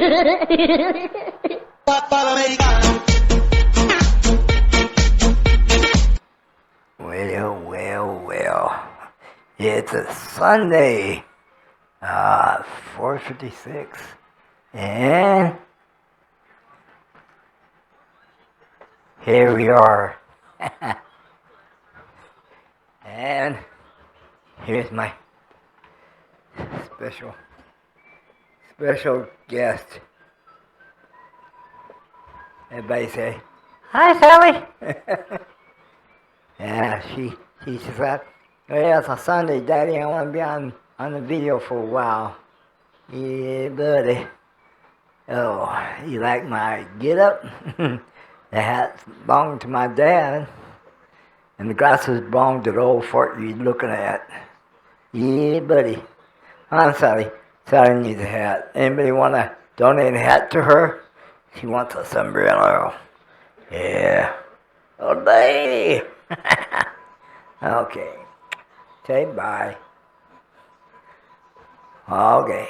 Well, well, well. It's a Sunday, 4:56, and here we are. And here's my special guest. Everybody say, "Hi, Sally." Yeah, she said, "Oh yeah, it's a Sunday, Daddy. I want to be on the video for a while." Yeah, buddy. Oh, you like my get up? The hat belonged to my dad, and the glasses belonged to the old fort you're looking at. Yeah, buddy. I'm Sally. Sally needs a hat. Anybody want to donate a hat to her? She wants a sombrero. Yeah. Oh, lady. Okay. Say bye. Okay.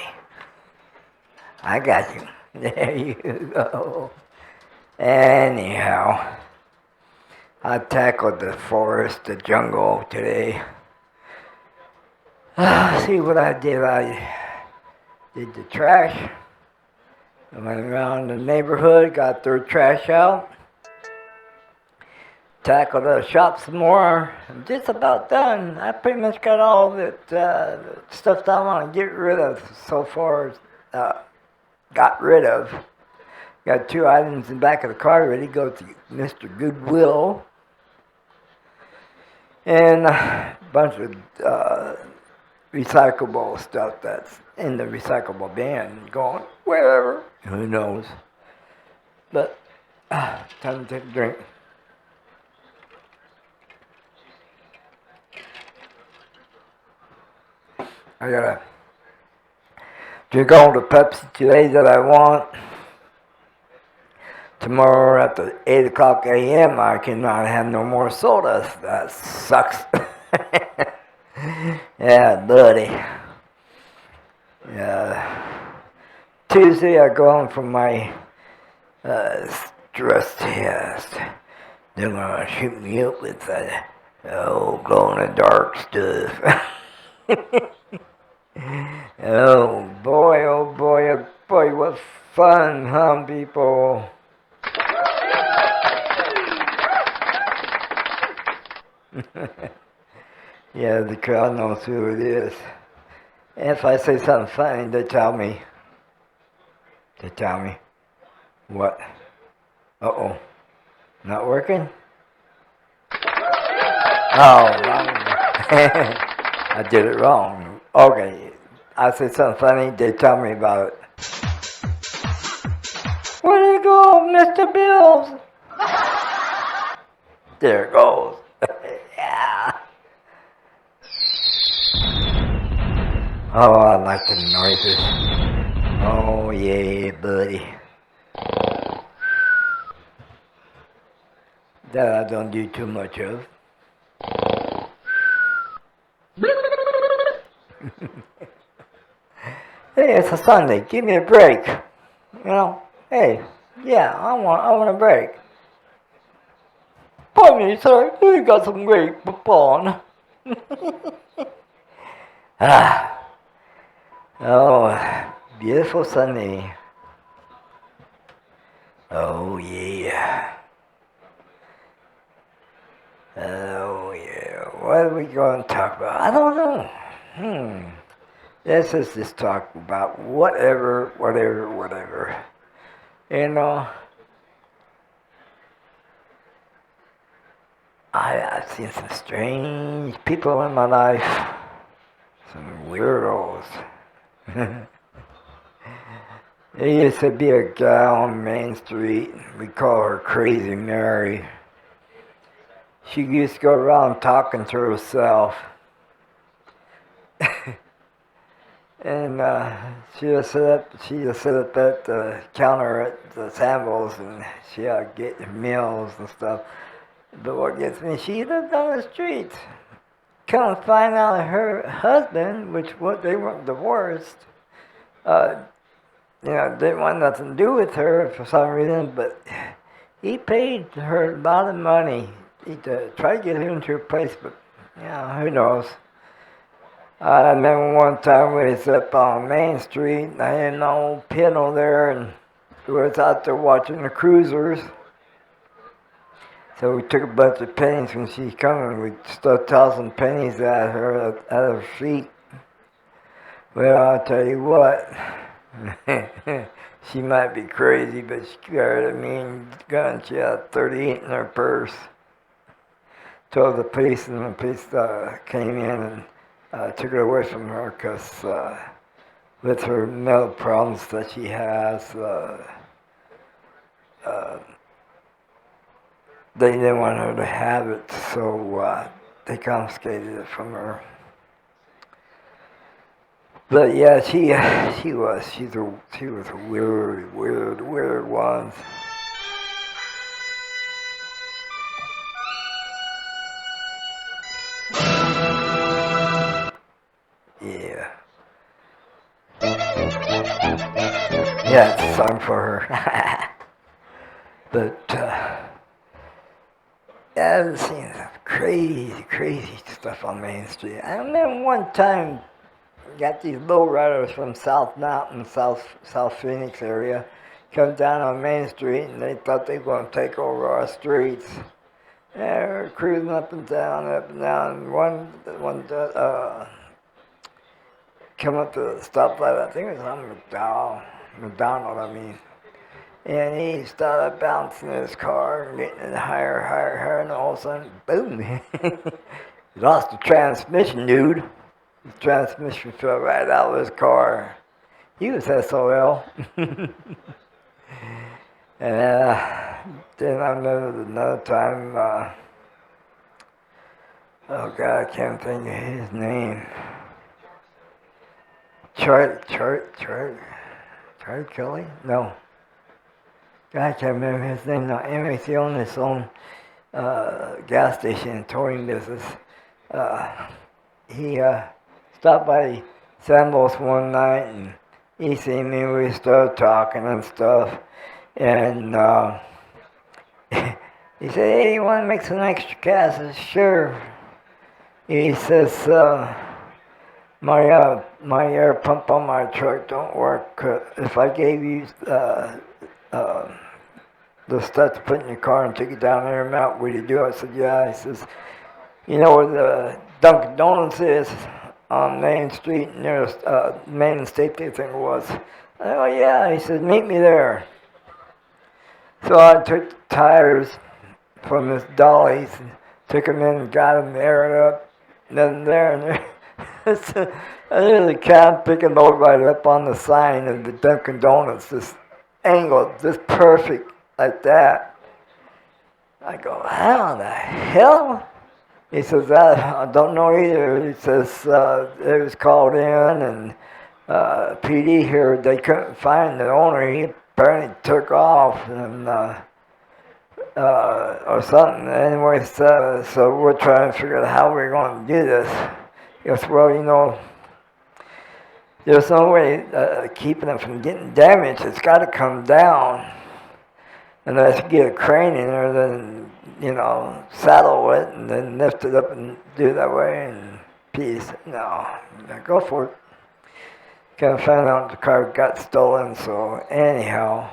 I got you. There you go. Anyhow, I tackled the forest, the jungle today. See what I did? I did the trash. I went around the neighborhood, got their trash out. Tackled the shop some more. I'm just about done. I pretty much got all that stuff that I want to get rid of so far. Got rid of. Got 2 items in the back of the car ready to go to Mr. Goodwill. And a bunch of recyclable stuff that's in the recyclable bin going wherever. Who knows? But time to take a drink. I gotta drink all the Pepsi today that I want. Tomorrow at the 8 o'clock a.m. I cannot have no more sodas. That sucks. Yeah, buddy. Tuesday I go on for my stress test. They're gonna shoot me up with that glow in the dark stuff. Oh boy, oh boy, oh boy, what fun, huh, people? Yeah, the crowd knows who it is. If I say something funny, they tell me. What? Uh-oh. Not working? Oh, wrong. I did it wrong. Okay. I say something funny, they tell me about it. Where did it go, Mr. Bills? There it goes. Yeah. Oh, I like the noises. Oh, yeah, buddy. That I don't do too much of. Hey, it's a Sunday. Give me a break. You know, hey, yeah, I want a break. Pardon me, sir. You got some great popcorn. Oh, beautiful Sunday. Oh yeah. Oh yeah. What are we going to talk about? I don't know. Let's just talk about whatever. You know, I've seen some strange people in my life. Some weirdos. There used to be a gal on Main Street. We call her Crazy Mary. She used to go around talking to herself. And she just sit up at the counter at the Samuels, and she'd get meals and stuff. But what gets me, she lived on the streets. Come to find out her husband, they weren't divorced, didn't want nothing to do with her for some reason, but he paid her a lot of money to try to get her into her place, but who knows. I remember one time we was up on Main Street, and I had an old piano there, and we was out there watching the cruisers. So we took a bunch of pennies when she come, and we started tossing pennies at her feet. Well, I'll tell you what, she might be crazy, but she carried a mean gun. She had 38 in her purse. Told the police, and the police came in and took it away from her because with her mental problems that she has, they didn't want her to have it, so they confiscated it from her. But yeah, she was a weird one. Yeah. Yeah, it's a song for her. But I've seen some crazy stuff on Main Street. I remember one time got these lowriders from South Mountain, South Phoenix area, come down on Main Street, and they thought they were going to take over our streets. They were cruising up and down, and one come up to the stoplight. I think it was on McDonald, and he started bouncing his car and getting it higher, and all of a sudden, boom, he lost the transmission, dude. The transmission fell right out of his car. He was SOL. And then I remember another time, oh God, I can't think of his name. Charlie Kelly? No. I can't remember his name now. Anyway, he owned his own gas station and touring business. He stopped by Sambos one night, and he seen me. We started talking and stuff, and he said, "Hey, you want to make some extra cash?" I said, "Sure." He says, my air pump on my truck don't work. If I gave you the stuff to put in your car and take it down there and mount, would you do it?" I said, "Yeah." He says, "You know where the Dunkin' Donuts is on Main Street, near Main and State, I think it was?" I said, "Oh yeah." He said, "Meet me there." So I took the tires from his dollies and took them in and got them aired up. Nothing there, and there. I hear the cab picking the load right up on the sign of the Dunkin' Donuts, this angle, just perfect like that. I go, "How the hell?" He says, "I don't know either." He says, it was called in, and PD here, they couldn't find the owner. He apparently took off, and or something. Anyway, so we're trying to figure out how we're going to do this. He goes, "Well, there's no way keeping it from getting damaged. It's got to come down. Unless you get a crane in there, then, saddle it and then lift it up and do it that way, and peace." No, go for it. Kind of found out the car got stolen, so anyhow,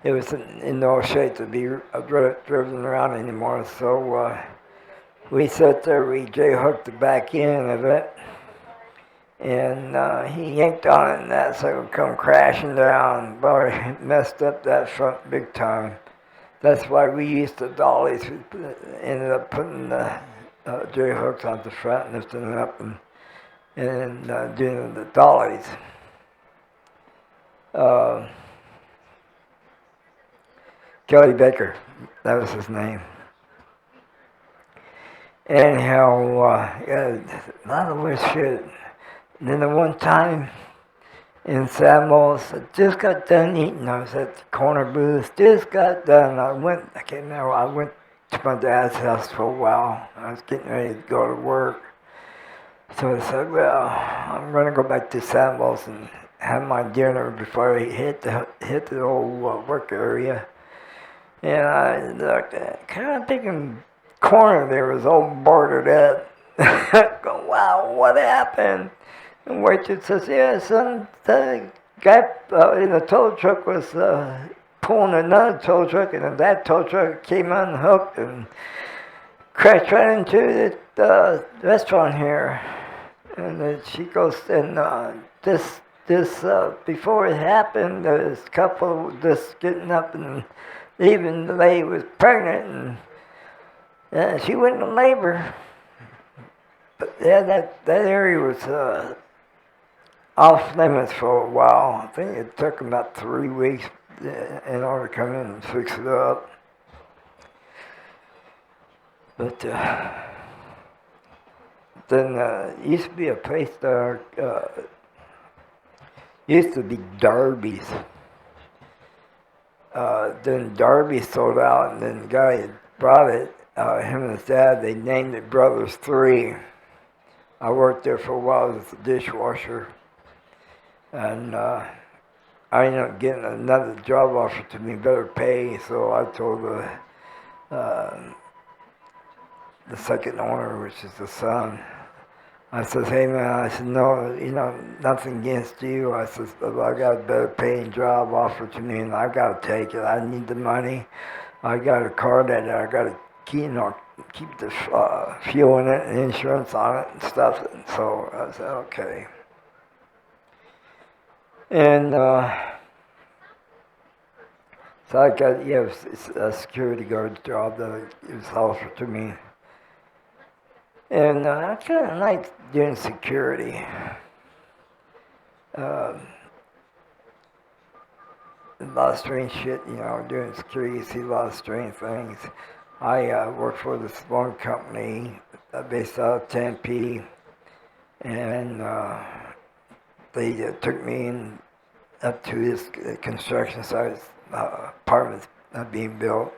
it was in no shape to be driven around anymore. So we sat there, we J-hooked the back end of it, and he yanked on it, and that so it would come crashing down. Boy, messed up that front big time. That's why we used the dollies. We ended up putting the J-hooks on the front, lifting it up, and doing the dollies. Kelly Baker, that was his name. Anyhow, yeah, a lot of weird shit. And then the one time in Samos, I just got done eating. I was at the corner booth, just got done. I went to my dad's house for a while. I was getting ready to go to work. So I said, well, I'm going to go back to Samos and had my dinner before I hit the old work area. And I looked at kind of thinking corner there was all boarded up. Go, wow, what happened? And waitress says, yeah, son, the guy in the tow truck was pulling another tow truck, and then that tow truck came unhooked and crashed right into the restaurant here. And then she goes, and this before it happened, this couple just getting up and leaving. The lady was pregnant, and she went into labor. But yeah, that area was off limits for a while. I think it took about 3 weeks in order to come in and fix it up. But then used to be a place there, used to be Darby's. Then Darby sold out, and then the guy that brought it, him and his dad, they named it Brothers 3. I worked there for a while as a dishwasher, and I ended up getting another job offer to me, better pay, so I told the second owner, which is the son, I said, hey man, I said, no, nothing against you. I said, I got a better paying job offered to me and I got to take it. I need the money. I got a car that I got to keep the fuel in it and insurance on it and stuff. And so I said, okay. And so I got a security guard job that was offered to me. And I kind of like doing security. A lot of strange shit, doing security, you see a lot of strange things. I worked for this one company based out of Tempe, and they took me in up to this construction site, apartments being built.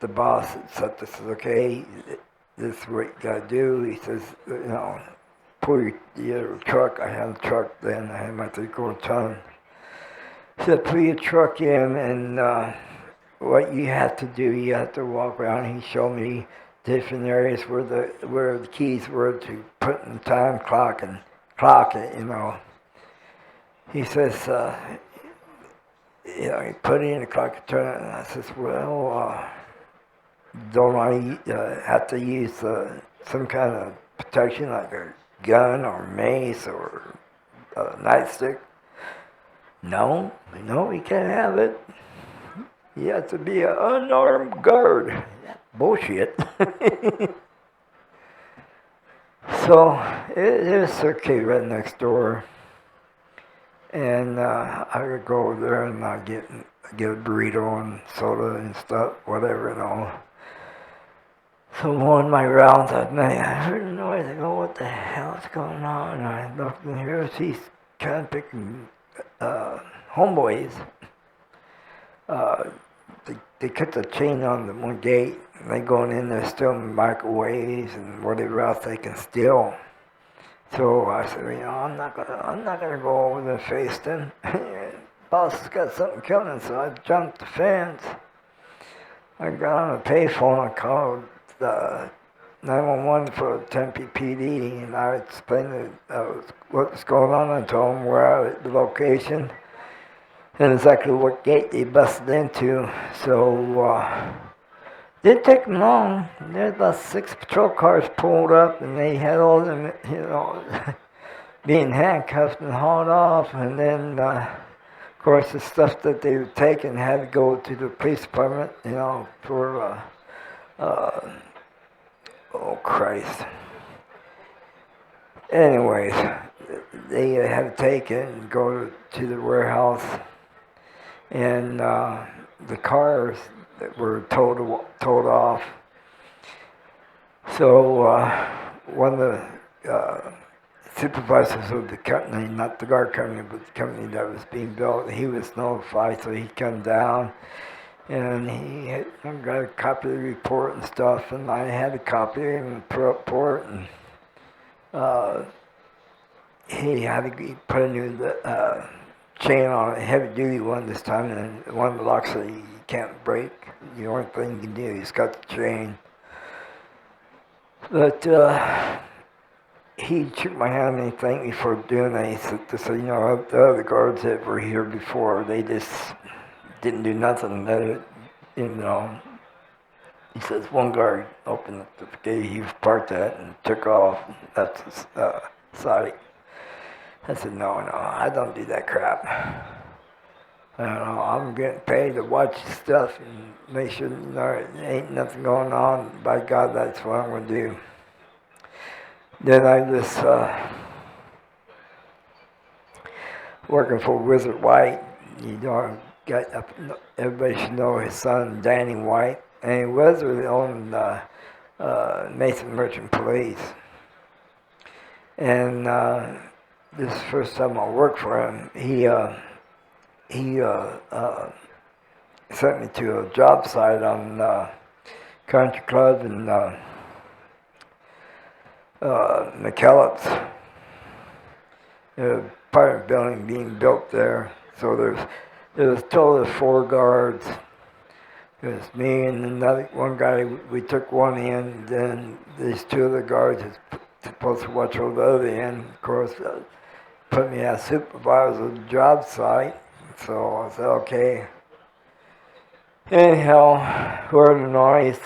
The boss said, this is okay, this is what you gotta do. He says, pull your truck. I had a truck then, I had my 3/4 ton. He said, pull your truck in, and what you have to do, you have to walk around. He showed me different areas where the keys were to put in the time clock and clock it, He says, he put it in the clock and turn it, and I says, well, don't I have to use some kind of protection like a gun or mace or a nightstick? No, you can't have it. You have to be an unarmed guard. Bullshit. So there's a circuit right next door, and I would go over there and I get a burrito and soda and stuff, whatever, So one of my rounds at night, I heard a noise. I go, what the hell is going on? And I looked in here, he's kind of picking homeboys. They cut the chain on the one gate, and they going in there stealing microwaves and whatever else they can steal. So I said, I'm not gonna go over there and face them. Boss has got something coming, so I jumped the fence. I got on a payphone. I called 911 for Tempe PD, and I explained what was going on. I told them the location, and exactly what gate they busted into. So didn't take them long. There's about 6 patrol cars pulled up, and they had all of them, being handcuffed and hauled off. And then, of course, the stuff that they were taking had to go to the police department, for oh Christ. Anyways, they had to take it and go to the warehouse, and the cars that were towed off. So one of the supervisors of the company, not the guard company, but the company that was being built, he was notified, so he come down. And he got a copy of the report and stuff, and I had a copy of the report, and he had to put a new chain on a heavy duty one this time, and one of the locks that you can't break. The only thing you can do is cut the chain. But he shook my hand and he thanked me for doing that. He said, you know, the other guards that were here before, they just didn't do nothing. You know, he says one guard opened up the gate he parked at and took off. That's his side. I said, no, I don't do that crap. I don't know, I'm getting paid to watch stuff and make sure there ain't nothing going on. By God, that's what I'm going to do. Then I just working for Wizard White. You know, everybody should know his son, Danny White. And Wizard owned Mason Merchant Police. And this is the first time I worked for him. He sent me to a job site on Country Club in McKellips. There's an apartment building being built there. So there was a total of 4 guards. It was me and another one guy. We took one in. Then these 2 other guards was supposed to watch over the other end. Of course, put me as supervisor of the job site. So I said, okay. Anyhow, heard a noise,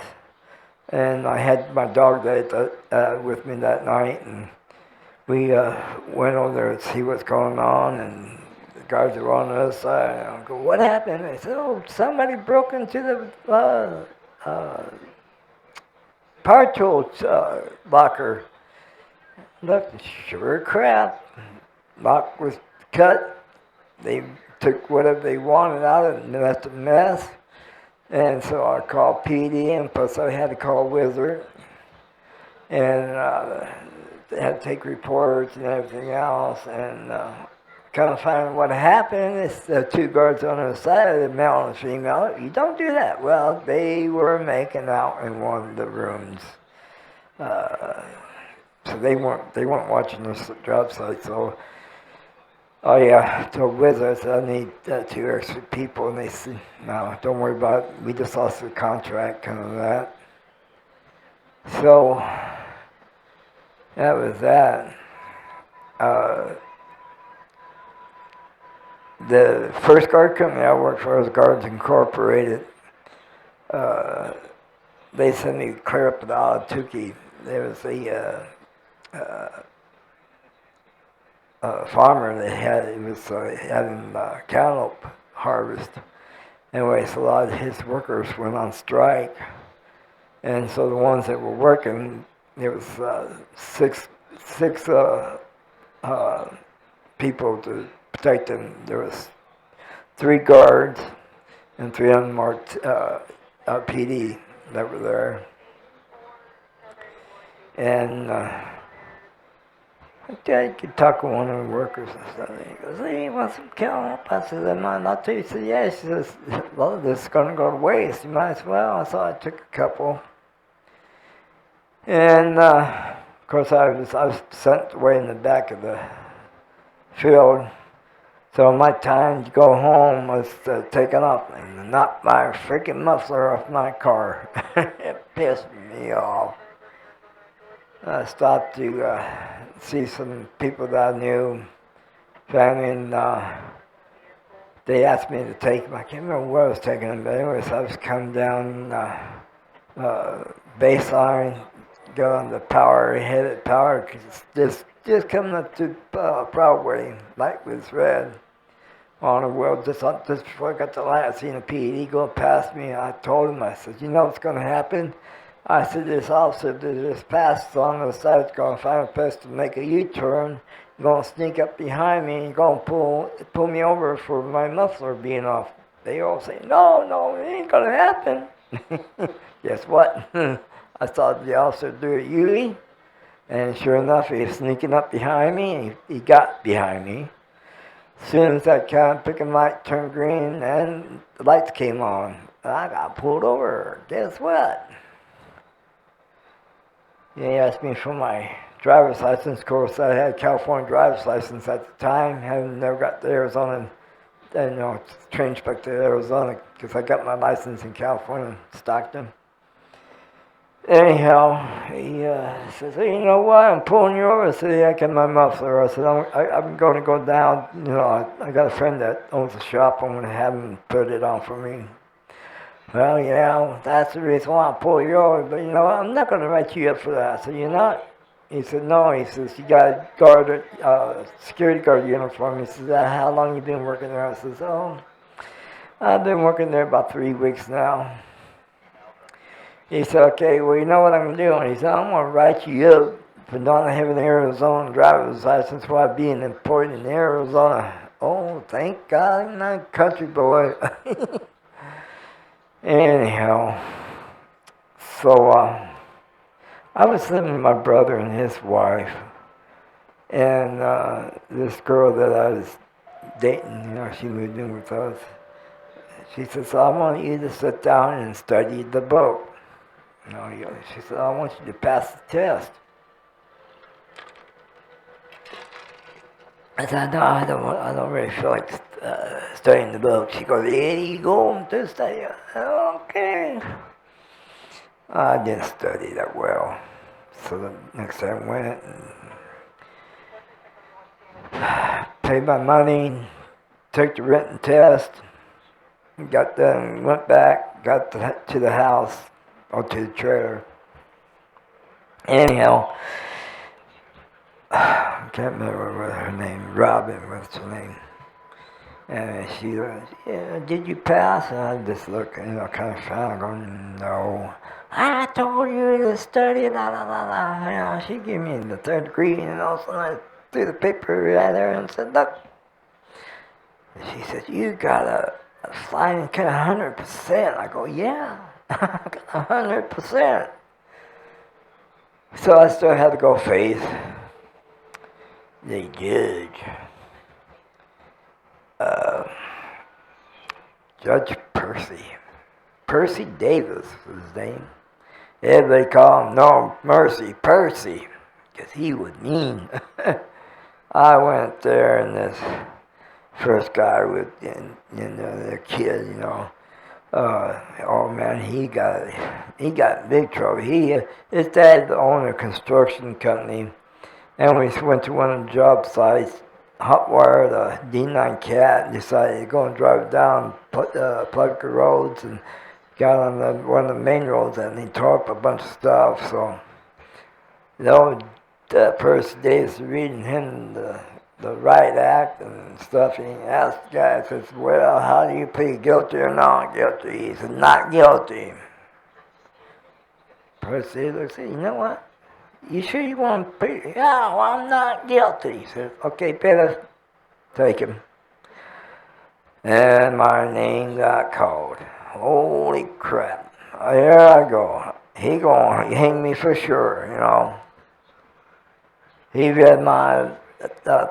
and I had my dog with me that night, and we went over there to see what's going on, and the guys were on the other side. And I go, what happened? They said, oh, somebody broke into the power tools locker. Look, sure crap. Lock was cut. They took whatever they wanted out of it and left a mess. And so I called PD, and plus I had to call Wizard. And they had to take reports and everything else. And kind of find what happened. It's the 2 guards on the side, the male and the female. You don't do that. Well, they were making out in one of the rooms. So they weren't watching this job site. So I told Wizard, I said, I need 2 extra people. And they said, no, don't worry about it. We just lost the contract, kind of that. So that was that. The first guard company I worked for was Guards Incorporated. They sent me clear up to Ahwatukee. There was a farmer that having cantaloupe harvest. Anyway, so a lot of his workers went on strike, and so the ones that were working, there was six people to protect them. There was 3 guards and 3 unmarked PD that were there, and I could talk to one of the workers and stuff. And he goes, hey, you want some cantaloupe? I said, am I not to? He said, yeah. She says, well, this is going to go to waste. You might as well. So I took a couple. And, of course, I was sent away in the back of the field. So my time to go home was taken off and knocked my freaking muffler off my car. It pissed me off. I stopped to see some people that I knew, family, and they asked me to take them. I can't remember where I was taking them, but anyways, I was coming down baseline, go on the power, headed power, just coming up to Broadway, light was red. On the world, just before I got the light, I seen a PED go past me, and I told him, I said, you know what's going to happen? I said, this officer that just passed on the side is going to find a place to make a U-turn. He's going to sneak up behind me and he's going to pull me over for my muffler being off. They all say, no, it ain't going to happen. Guess what? I saw the officer do it usually, and sure enough, he was sneaking up behind me, and he got behind me. As soon as that kind of picking light turned green, and the lights came on, I got pulled over. Guess what? He asked me for my driver's license. Of course, I had a California driver's license at the time. Hadn't never got to Arizona, train inspector to Arizona because I got my license in California, Stockton. Anyhow, he says, hey, you know what, I'm pulling you over. I said, yeah, I got my muffler. I said, I'm going to go down. I got a friend that owns a shop. I'm going to have him put it on for me. Well, that's the reason why I pull you over. But, I'm not going to write you up for that. I said, you're not? He said, no. He says, you got a security guard uniform. He says, how long you been working there? I says, I've been working there about 3 weeks now. He said, okay, well, you know what I'm doing? He said, I'm going to write you up for not having an Arizona driver's license while being employed in Arizona. Oh, thank God I'm not a country boy. Anyhow, so I was living with my brother and his wife, and this girl that I was dating, she moved in with us. She said, so I want you to sit down and study the book. She said, I want you to pass the test. I said, no, I don't really feel like studying the book. She goes, yeah, you go to study. Okay. I didn't study that well. So the next time I went and paid my money, took the written test, got done, went back, got to the house, or to the trailer. Anyhow, I can't remember what her name, Robin was her name. And she goes, yeah, did you pass? And I just looked, kind of frowned, going, no. I told you to study, la la la la. She gave me the third degree, and also I threw the paper at her and said, look. And she said, you got a flying kind of 100%. I go, yeah, I got 100%. So I still had to go face the judge. Judge Percy Davis was his name. Everybody called him No Mercy Percy, because he was mean. I went there, and this first guy with, the kid, oh man, he got in big trouble. His dad owned a construction company, and we went to one of the job sites, hotwired a D9 Cat, decided to go and drive down public roads, and got on one of the main roads, and he tore up a bunch of stuff. So, that person Davis reading him the right act and stuff, and he asked the guy, says, well, how do you plead, guilty or not guilty? He said, not guilty. Percy looks at, you know what? You sure you want to plead? Yeah, well, I'm not guilty. He said, okay, better take him. And my name got called. Holy crap. Here I go. He gonna hang me for sure, He read my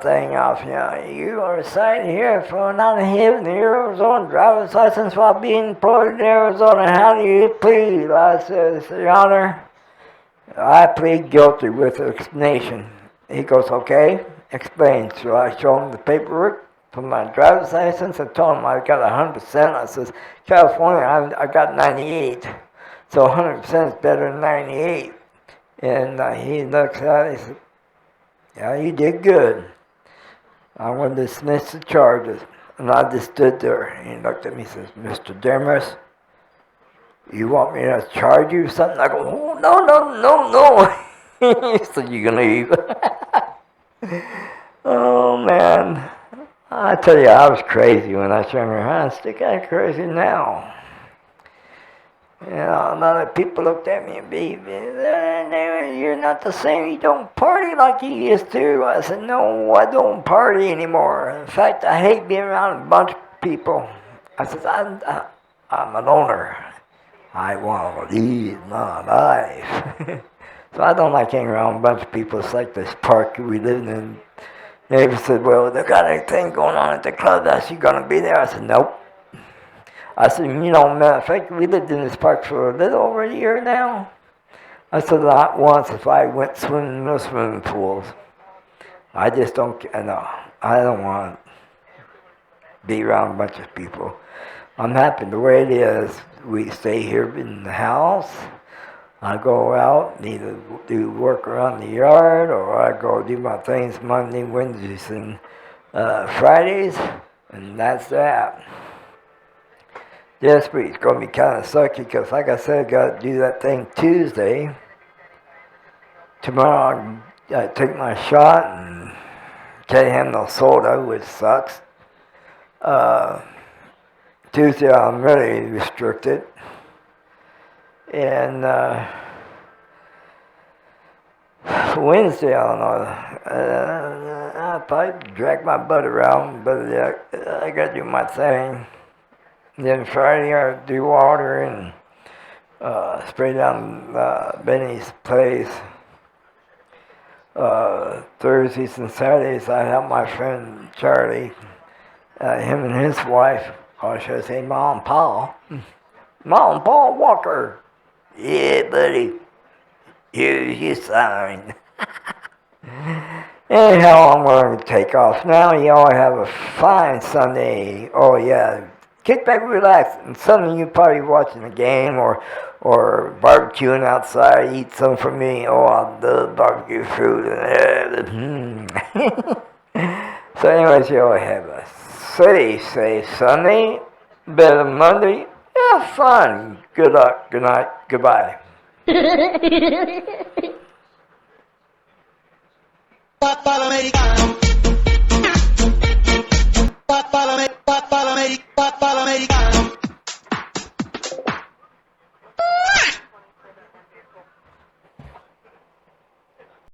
thing off, you are cited here for not having the Arizona driver's license while being employed in Arizona. How do you plead? I said, Your Honor, I plead guilty with explanation. He goes, okay, explain. So I show him the paperwork for my driver's license. I told him I got 100%. I says, California, I got 98. So 100% is better than 98. And he looks at it, he said, yeah, you did good. I want to dismiss the charges. And I just stood there. And he looked at me and says, Mr. Demarest, you want me to charge you something? I go, oh, no. He said, you can leave. Oh, man. I tell you, I was crazy when I was younger. I'm still kind of crazy now. A lot of people looked at me and you're not the same. You don't party like you used to. I said, no, I don't party anymore. In fact, I hate being around a bunch of people. I said, I'm a loner. I want to live my life. So I don't like hanging around a bunch of people. It's like this park we live in. Neighbor said, well, they got anything going on at the clubhouse. You going to be there? I said, nope. I said, matter of fact, we lived in this park for a little over a year now. I said not once if I went swimming in those swimming pools. I just don't, no, I don't want to be around a bunch of people. I'm happy the way it is. We stay here in the house. I go out and either do work around the yard or I go do my things Monday, Wednesdays, and Fridays, and that's that. This week's going to be kind of sucky because, like I said, I got to do that thing Tuesday. Tomorrow I take my shot and can't have no soda, which sucks. Tuesday I'm really restricted. And Wednesday, I don't know. I'll probably drag my butt around, but I got to do my thing. And then Friday I do water and spray down Benny's place. Thursdays and Saturdays I help my friend Charlie, him and his wife, or should I say Mom and Paul. Mom and Paul Walker. Yeah, buddy. Here's your sign. Anyhow, I'm going to take off now. Y'all have a fine Sunday. Oh, yeah. Kick back and relax. And some of you probably watching the game or barbecuing outside. Eat some for me. Oh, I love barbecue food. So anyways, y'all have a safe Sunday. Better Monday. Have fun. Good luck. Good night. Goodbye. Americano.